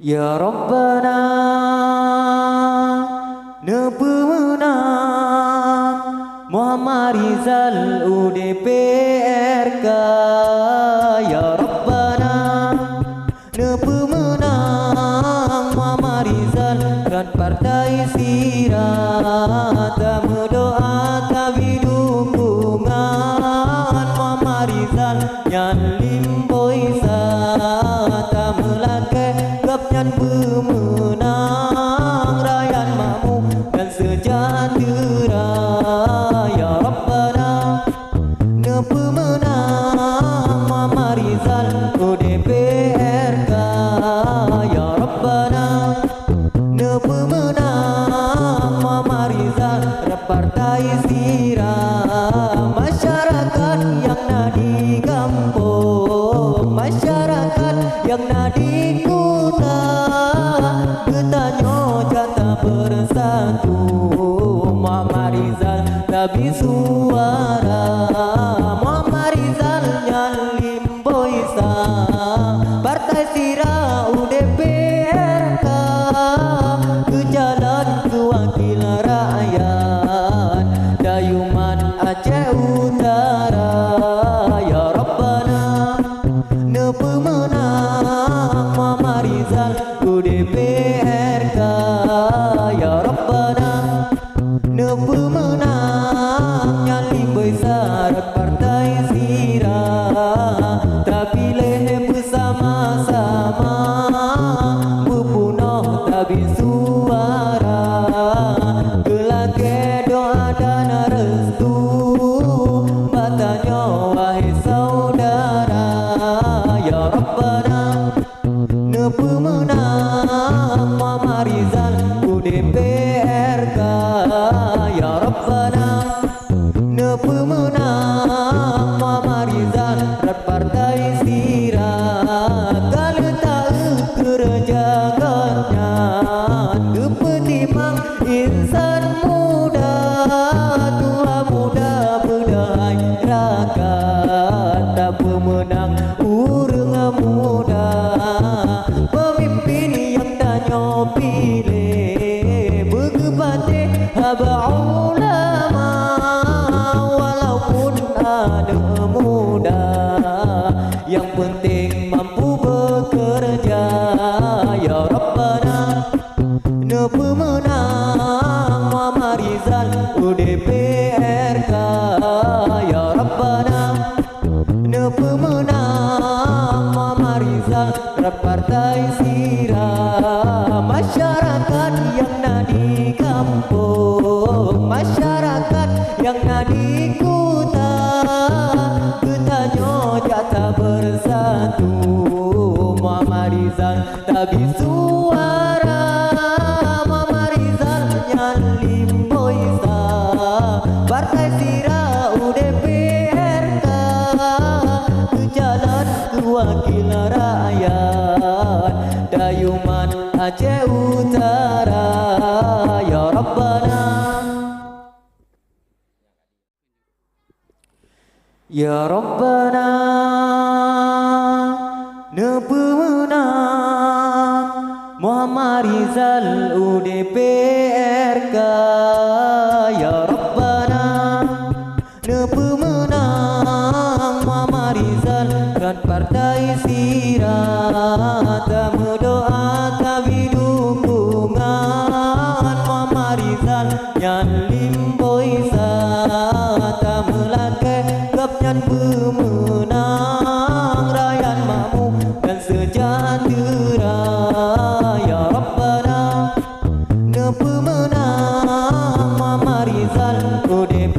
Ya Rabbana nepemenang Muhammad Rizal UDPRK. Ya Rabbana nepemenang Muhammad Rizal dan Partai Sirat. Berdoa kami dukungan Muhammad Rizal nyan limboi sata melake gapnyan pemenang rakyat makmur dan sejahtera. Ya Rabbana nepemenang Muhammad Rizal UDPRK. Ya Rabbana nepemenang Muhammad Rizal Partai Sirat. Masyarakat yang nak di kampung, masyarakat yang nak di kota, bertanya jatah bersatu. Muhammad Rizal tapi suara, Muhammad Rizal nyalim boisa. Partai Sirat UDPRK ke jalan ke wakil rakyat Dayuman Aceh Utara. Ya Rabbana nepemenang Muhammad Rizal UDPRK. Ya Rabbana nepemenang nyalim besar Partai Sirat. Terpilih bersama-sama berpunah tabir suara. Gelake doa dan restu batanya wahai saudara. Ya Rabbana nepemenang Muhammad Rizal UDPRK. Ya Rabbana nepemenang Muhammad Rizal Partai Sirat. Kalau tak kerja ganyan kepentimang insan muda, tua muda berdaya rakyat tak pemenang urang muda. Pemimpin yang tanya pilih berkebate haba ulama, walaupun ada muda yang penting mampu bekerja. Ya Rabbana nepemenang Muhammad Rizal UDPRK. Ya Rabbana nepemenang Muhammad Rizal Partai Sirat. Masyarakat yang nak di kampung, masyarakat yang nak di kota, bertanya jatah bersatu. Muhammad Rizal tapi suara, Muhammad Rizal nyalim boisa. Partai Sirat UDPRK ke jalan ke wakil rakyat Dayuman Aceh Utara. Ya Rabbana Ya Rabbana nepemenang Muhammad Rizal UDPRK. Ya Rabbana nepemenang Muhammad Rizal dan Partai Sirat. Berdoa kami dukungan Muhammad Rizal nyan limboi sata melake gapnyan pemenang rakyat makmur dan sejahtera. Ya Rabbana nepemenang Muhammad Rizal UDP